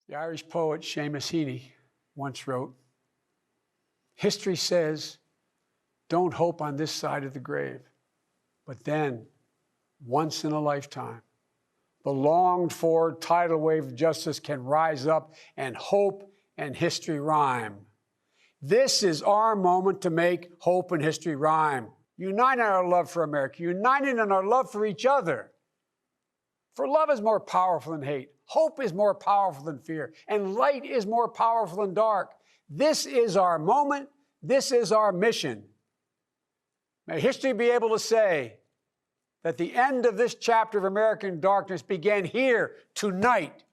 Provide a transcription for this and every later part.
The Irish poet Seamus Heaney once wrote, "History says, don't hope on this side of the grave, but then, once in a lifetime, the longed-for tidal wave of justice can rise up and hope and history rhyme." This is our moment to make hope and history rhyme. United in our love for America, united in our love for each other. For love is more powerful than hate. Hope is more powerful than fear. And light is more powerful than dark. This is our moment. This is our mission. May history be able to say that the end of this chapter of American darkness began here tonight.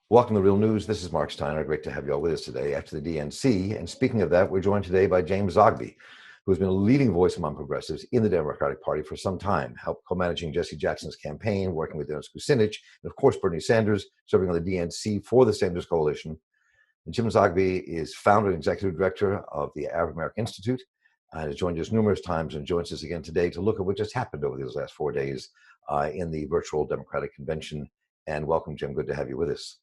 Welcome to Real News. This is Mark Steiner. Great to have you all with us today after the DNC. And speaking of that, we're joined today by James Zogby, who has been a leading voice among progressives in the Democratic Party for some time, helped co-managing Jesse Jackson's campaign, working with Dennis Kucinich, and of course, Bernie Sanders, serving on the DNC for the Sanders Coalition. And Jim Zogby is founder and executive director of the Arab American Institute, and has joined us numerous times and joins us again today to look at what just happened over these last 4 days in the virtual Democratic Convention. And welcome, Jim. Good to have you with us.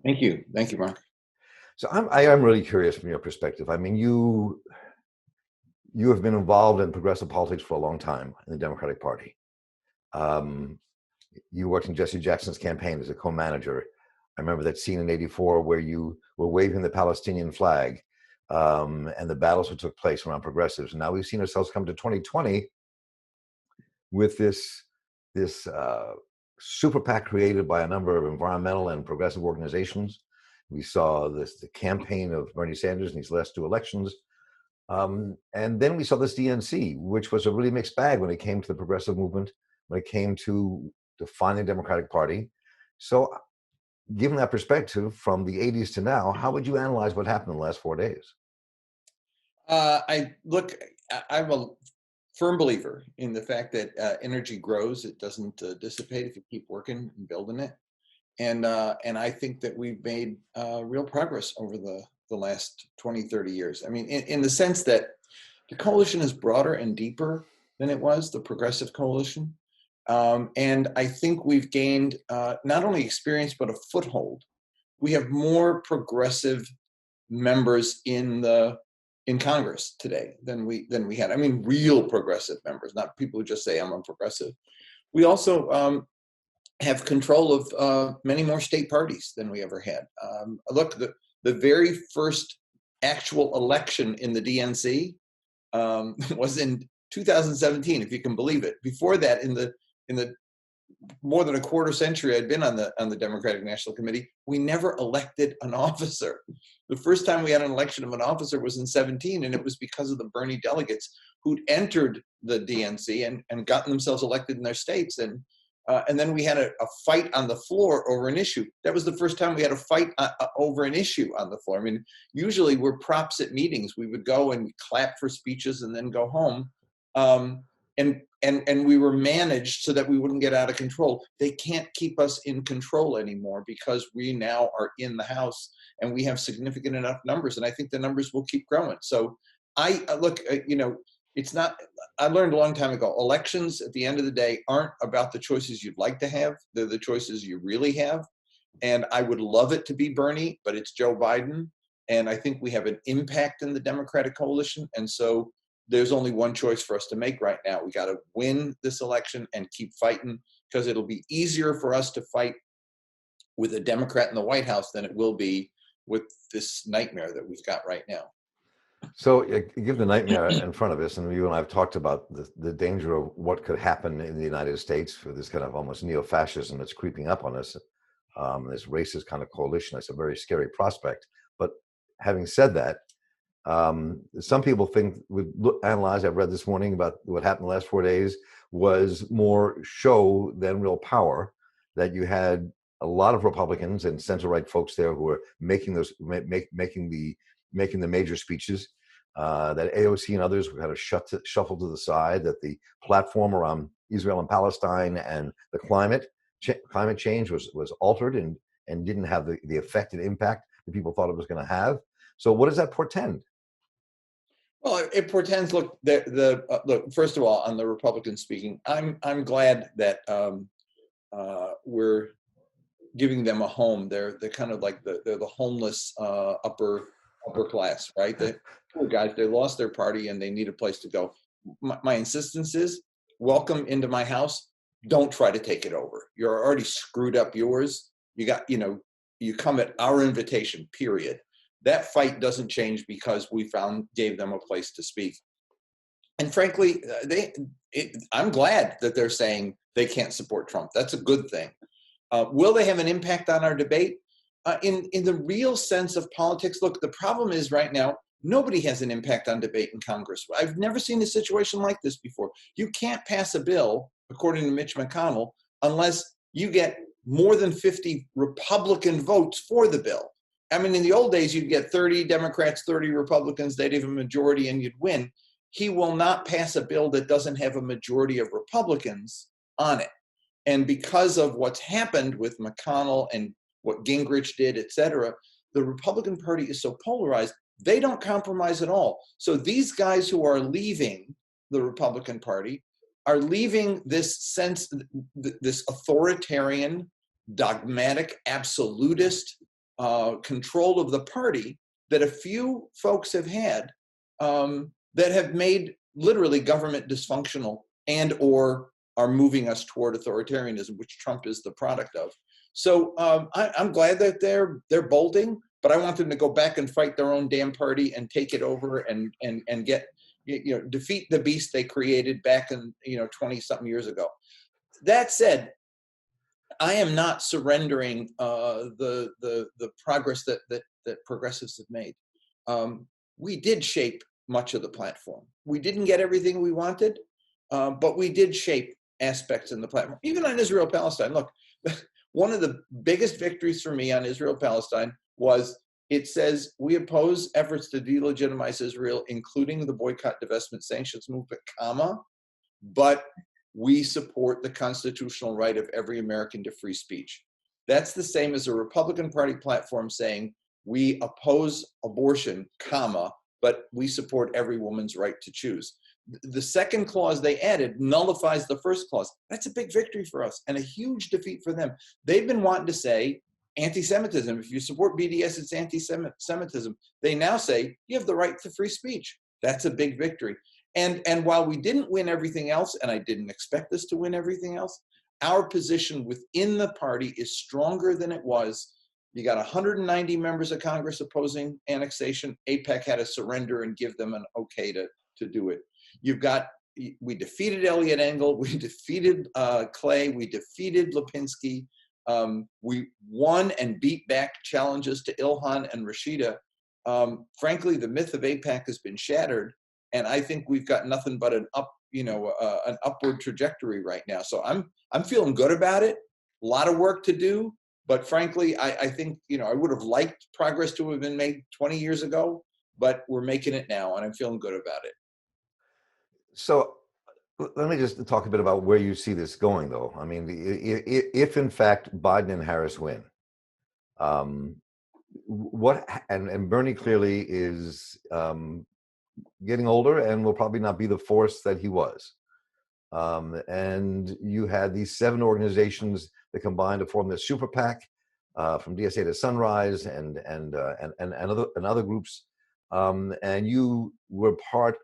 Thank you. Thank you, Mark. So I'm really curious from your perspective. I mean, you have been involved in progressive politics for a long time in the Democratic Party. You worked in Jesse Jackson's campaign as a co-manager. I remember that scene in '84 where you were waving the Palestinian flag and the battles that took place around progressives. And now we've seen ourselves come to 2020 with this super PAC created by a number of environmental and progressive organizations. We saw the campaign of Bernie Sanders in these last two elections. And then we saw this DNC, which was a really mixed bag when it came to the progressive movement, when it came to defining the Democratic Party. So given that perspective from the 80s to now, how would you analyze what happened in the last 4 days? I'm a firm believer in the fact that energy grows. It doesn't dissipate if you keep working and building it. And I think that we've made real progress over the last 20, 30 years. I mean, in the sense that the coalition is broader and deeper than it was, the progressive coalition. And I think we've gained not only experience, but a foothold. We have more progressive members in Congress today than we had. I mean, real progressive members, not people who just say I'm a progressive. We also have control of many more state parties than we ever had. Look, the very first actual election in the DNC was in 2017, if you can believe it. Before that, in the more than a quarter century I'd been on the Democratic National Committee, we never elected an officer. The first time we had an election of an officer was in 17, and it was because of the Bernie delegates who'd entered the DNC and gotten themselves elected in their states. And then we had a fight on the floor over an issue. That was the first time we had a fight over an issue on the floor. I mean, usually we're props at meetings. We would go and clap for speeches and then go home. And we were managed so that we wouldn't get out of control. They can't keep us in control anymore because we now are in the House and we have significant enough numbers. And I think the numbers will keep growing. So it's not, I learned a long time ago, elections at the end of the day aren't about the choices you'd like to have. They're the choices you really have. And I would love it to be Bernie, but it's Joe Biden. And I think we have an impact in the Democratic coalition. And so there's only one choice for us to make right now. We got to win this election and keep fighting, because it'll be easier for us to fight with a Democrat in the White House than it will be with this nightmare that we've got right now. So give the nightmare in front of us, and you and I have talked about the danger of what could happen in the United States for this kind of almost neo-fascism that's creeping up on us, this racist kind of coalition. That's a very scary prospect. But having said that, some people think, I've read this morning about what happened the last 4 days was more show than real power, that you had a lot of Republicans and center-right folks there who were making the major speeches, that AOC and others were kind of shuffled to the side, that the platform around Israel and Palestine and the climate change was altered and didn't have the effect and impact that people thought it was going to have. So what does that portend? Well, it portends. Look, look. First of all, on the Republicans speaking, I'm glad that we're giving them a home. They're kind of like they're the homeless upper class, right? The poor guys, they lost their party and they need a place to go. My insistence is, welcome into my house. Don't try to take it over. You're already screwed up yours. You got, you come at our invitation, period. That fight doesn't change because we gave them a place to speak. And frankly, I'm glad that they're saying they can't support Trump. That's a good thing. Will they have an impact on our debate? In the real sense of politics, look, the problem is right now, nobody has an impact on debate in Congress. I've never seen a situation like this before. You can't pass a bill, according to Mitch McConnell, unless you get more than 50 Republican votes for the bill. I mean, in the old days, you'd get 30 Democrats, 30 Republicans, they'd have a majority and you'd win. He will not pass a bill that doesn't have a majority of Republicans on it. And because of what's happened with McConnell and what Gingrich did, et cetera, the Republican Party is so polarized, they don't compromise at all. So these guys who are leaving the Republican Party are leaving this sense, this authoritarian, dogmatic, absolutist control of the party that a few folks have had that have made literally government dysfunctional and or are moving us toward authoritarianism, which Trump is the product of. So I'm glad that they're bolting, but I want them to go back and fight their own damn party and take it over and get, defeat the beast they created back in 20-something years ago. That said, I am not surrendering the progress that progressives have made. We did shape much of the platform. We didn't get everything we wanted, but we did shape aspects in the platform, even on Israel-Palestine. Look, one of the biggest victories for me on Israel-Palestine was it says we oppose efforts to delegitimize Israel, including the boycott, divestment, sanctions movement, but we support the constitutional right of every American to free speech. That's the same as a Republican Party platform saying we oppose abortion, but we support every woman's right to choose. The second clause they added nullifies the first clause. That's a big victory for us and a huge defeat for them. They've been wanting to say anti-Semitism. If you support BDS, it's anti-Semitism. They now say you have the right to free speech. That's a big victory. And while we didn't win everything else, and I didn't expect us to win everything else, our position within the party is stronger than it was. You got 190 members of Congress opposing annexation. AIPAC had to surrender and give them an okay to do it. We defeated Eliot Engel, we defeated Clay, we defeated Lipinski. We won and beat back challenges to Ilhan and Rashida. Frankly, the myth of AIPAC has been shattered, and I think we've got nothing but an upward trajectory right now. So I'm feeling good about it. A lot of work to do, but frankly, I think I would have liked progress to have been made 20 years ago, but we're making it now, and I'm feeling good about it. So let me just talk a bit about where you see this going, though. I mean, if in fact Biden and Harris win, and Bernie clearly is getting older and will probably not be the force that he was. And you had these 7 organizations that combined to form this super PAC, from DSA to Sunrise and other groups, and you were part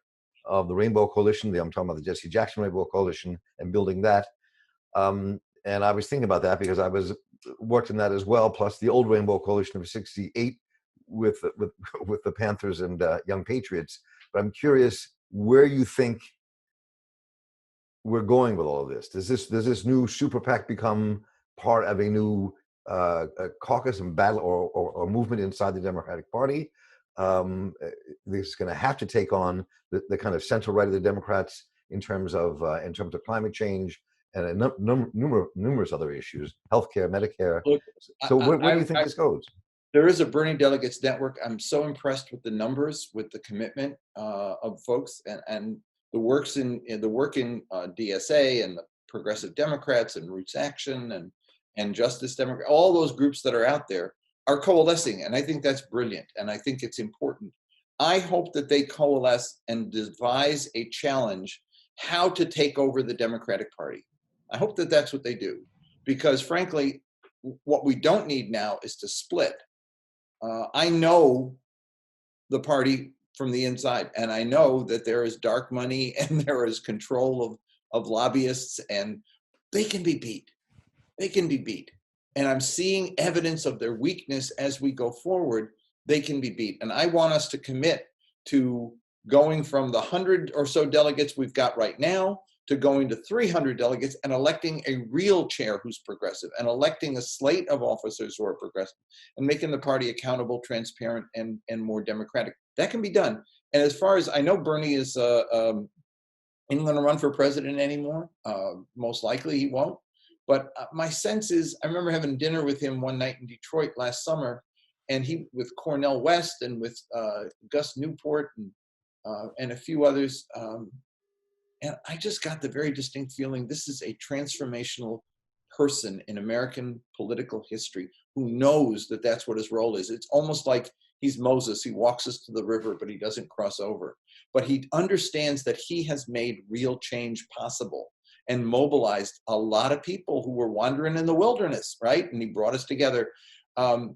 of the Rainbow Coalition. I'm talking about the Jesse Jackson Rainbow Coalition and building that. And I was thinking about that because I worked in that as well, plus the old Rainbow Coalition of '68 with the Panthers and Young Patriots. But I'm curious where you think we're going with all of this. Does this new super PAC become part of a new caucus and battle or movement inside the Democratic Party? This is going to have to take on the kind of central right of the Democrats in terms of climate change and numerous other issues, healthcare, Medicare. Look, so where do you think this goes? There is a Bernie Delegates Network. I'm so impressed with the numbers, with the commitment of folks, and the work in DSA and the Progressive Democrats and Roots Action and Justice Democrat. All those groups that are out there are coalescing, and I think that's brilliant, and I think it's important. I hope that they coalesce and devise a challenge how to take over the Democratic Party. I hope that that's what they do. because frankly, what we don't need now is to split. I know the party from the inside, and I know that there is dark money and there is control of lobbyists, and they can be beat. They can be beat. And I'm seeing evidence of their weakness as we go forward. They can be beat. And I want us to commit to going from the 100 or so delegates we've got right now to going to 300 delegates and electing a real chair who's progressive, and electing a slate of officers who are progressive, and making the party accountable, transparent, and more democratic. That can be done. And as far as I know, Bernie is isn't going to run for president anymore. Most likely he won't. But my sense is, I remember having dinner with him one night in Detroit last summer, and he with Cornel West and with Gus Newport and a few others. And I just got the very distinct feeling this is a transformational person in American political history who knows that that's what his role is. It's almost like he's Moses. He walks us to the river, but he doesn't cross over. But he understands that he has made real change possible and mobilized a lot of people who were wandering in the wilderness, right? And he brought us together. And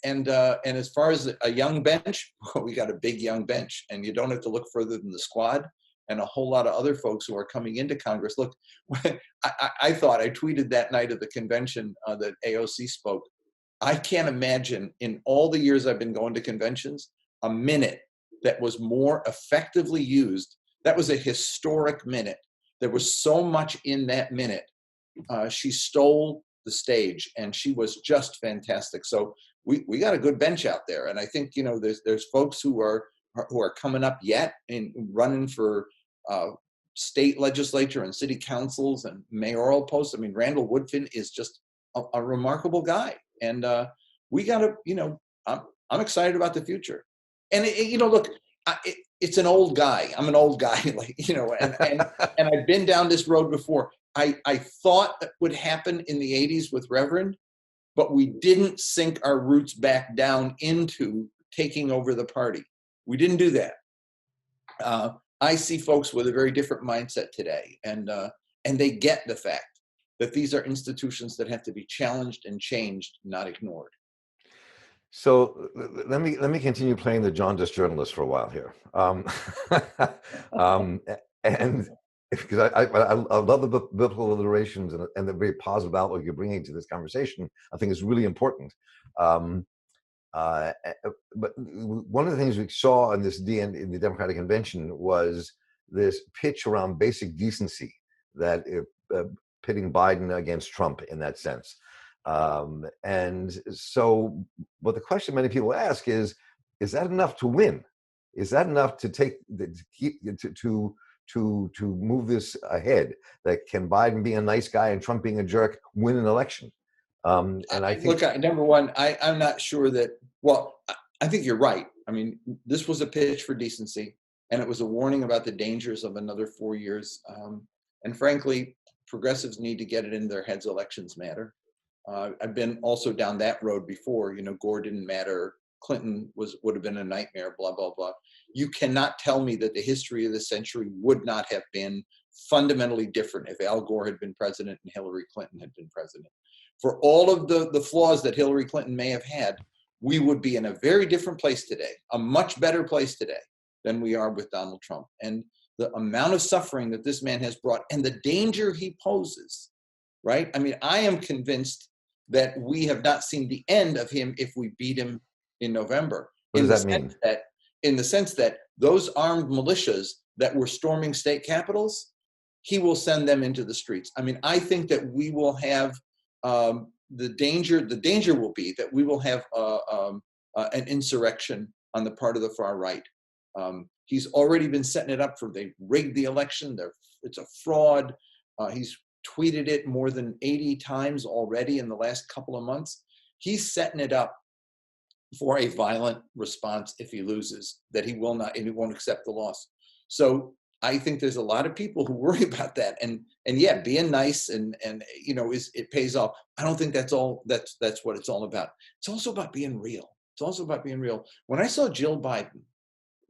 as far as a young bench, we got a big young bench, and you don't have to look further than the Squad and a whole lot of other folks who are coming into Congress. Look, I thought, I tweeted that night at the convention that AOC spoke, I can't imagine in all the years I've been going to conventions, a minute that was more effectively used. That was a historic minute. There was so much in that minute. She stole the stage, and she was just fantastic. So we got a good bench out there. And I think, you know, there's folks who are coming up yet and running for state legislature and city councils and mayoral posts. I mean, Randall Woodfin is just a remarkable guy. And we got to, you know, I'm excited about the future. And, you know, look, it's an old guy. I'm an old guy, like, you know, and I've been down this road before. I thought that would happen in the 80s with Reverend, but we didn't sink our roots back down into taking over the party. We didn't do that. I see folks with a very different mindset today, and they get the fact that these are institutions that have to be challenged and changed, not ignored. So let me continue playing the jaundiced journalist for a while here, and because I love the biblical alliterations and the very positive outlook you're bringing to this conversation. I think is really important. But one of the things we saw in in the Democratic Convention was this pitch around basic decency, that pitting Biden against Trump in that sense. And so, but the question many people ask is that enough to win? Is that enough to to move this ahead? That can Biden being a nice guy and Trump being a jerk win an election? And I think, look, number one, I'm not sure that. Well, I think you're right. I mean, this was a pitch for decency, and it was a warning about the dangers of another 4 years. And frankly, progressives need to get it in their heads. Elections matter. I've been also down that road before. You know, Gore didn't matter. Clinton would have been a nightmare. Blah blah blah. You cannot tell me that the history of the century would not have been fundamentally different if Al Gore had been president and Hillary Clinton had been president. For all of the flaws that Hillary Clinton may have had, we would be in a very different place today, a much better place today than we are with Donald Trump. And the amount of suffering that this man has brought and the danger he poses, right? I mean, I am convinced that we have not seen the end of him if we beat him in November. What does that mean? In the sense that those armed militias that were storming state capitals, he will send them into the streets. I mean, I think that we will have the danger will be that we will have an insurrection on the part of the far right. He's already been setting it up for, they rigged the election. It's a fraud. He's tweeted it more than 80 times already in the last couple of months. He's setting it up for a violent response if he loses, that he will not, and he won't accept the loss. So I think there's a lot of people who worry about that, and yeah, being nice and you know, it pays off. I don't think that's all. That's what it's all about. It's also about being real. It's also about being real. When I saw Jill Biden,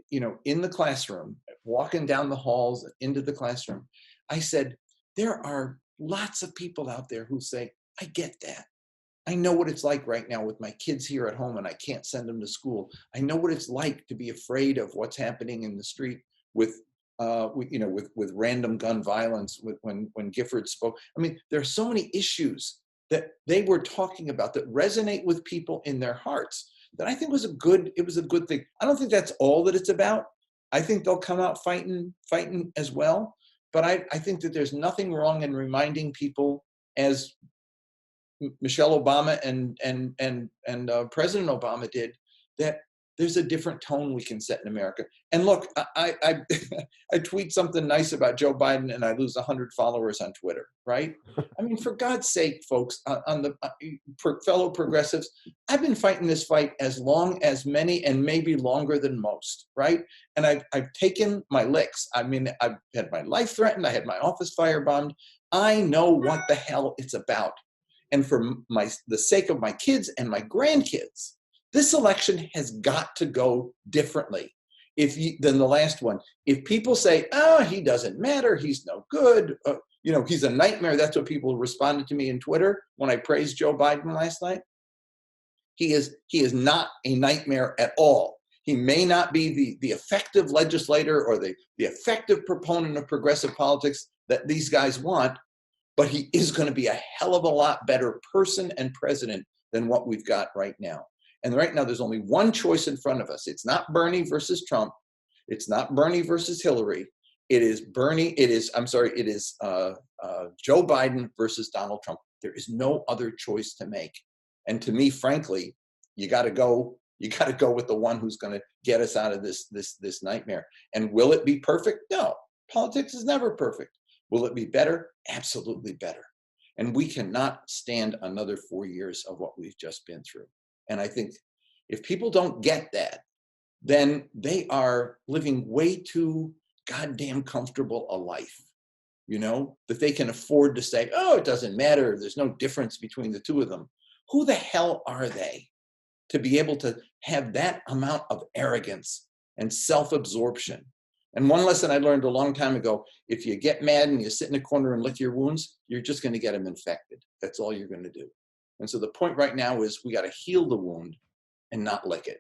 you know, in the classroom, walking down the halls into the classroom, I said, there are lots of people out there who say, I get that. I know what it's like right now with my kids here at home and I can't send them to school. I know what it's like to be afraid of what's happening in the street with, with random gun violence. When Gifford spoke, I mean, there are so many issues that they were talking about that resonate with people in their hearts that I think it was a good thing. I don't think that's all that it's about. I think they'll come out fighting as well. But I think that there's nothing wrong in reminding people, as Michelle Obama and President Obama did, that there's a different tone we can set in America. And look, I I tweet something nice about Joe Biden and I lose 100 followers on Twitter, right? I mean, for God's sake, folks, on the fellow progressives, I've been fighting this fight as long as many and maybe longer than most, right? And I've taken my licks. I mean, I've had my life threatened. I had my office firebombed. I know what the hell it's about. And for the sake of my kids and my grandkids, this election has got to go differently than the last one. If people say, oh, he doesn't matter, he's no good, he's a nightmare. That's what people responded to me in Twitter when I praised Joe Biden last night. He is not a nightmare at all. He may not be the effective legislator or the effective proponent of progressive politics that these guys want, but he is going to be a hell of a lot better person and president than what we've got right now. And right now, there's only one choice in front of us. It's not Bernie versus Trump. It's not Bernie versus Hillary. It is Joe Biden versus Donald Trump. There is no other choice to make. And to me, frankly, you got to go with the one who's going to get us out of this nightmare. And will it be perfect? No. Politics is never perfect. Will it be better? Absolutely better. And we cannot stand another 4 years of what we've just been through. And I think if people don't get that, then they are living way too goddamn comfortable a life, that they can afford to say, oh, it doesn't matter. There's no difference between the two of them. Who the hell are they to be able to have that amount of arrogance and self-absorption? And one lesson I learned a long time ago, if you get mad and you sit in a corner and lick your wounds, you're just going to get them infected. That's all you're going to do. And so the point right now is we got to heal the wound and not lick it.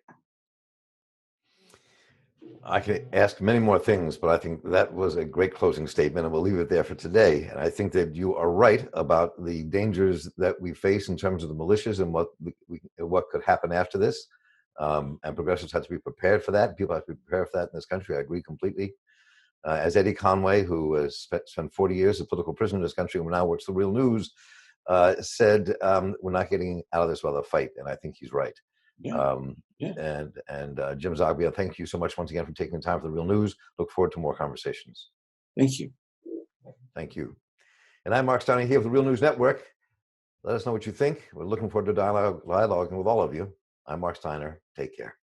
I could ask many more things, but I think that was a great closing statement, and we'll leave it there for today. And I think that you are right about the dangers that we face in terms of the militias and what could happen after this. And progressives have to be prepared for that. People have to be prepared for that in this country. I agree completely. As Eddie Conway, who has spent 40 years a political prisoner in this country and now works for Real News, said, we're not getting out of this without a fight. And I think he's right. Yeah. And Jim Zogbia, thank you so much once again for taking the time for the Real News. Look forward to more conversations. Thank you. Thank you. And I'm Mark Steiner here with the Real News Network. Let us know what you think. We're looking forward to dialoguing with all of you. I'm Mark Steiner. Take care.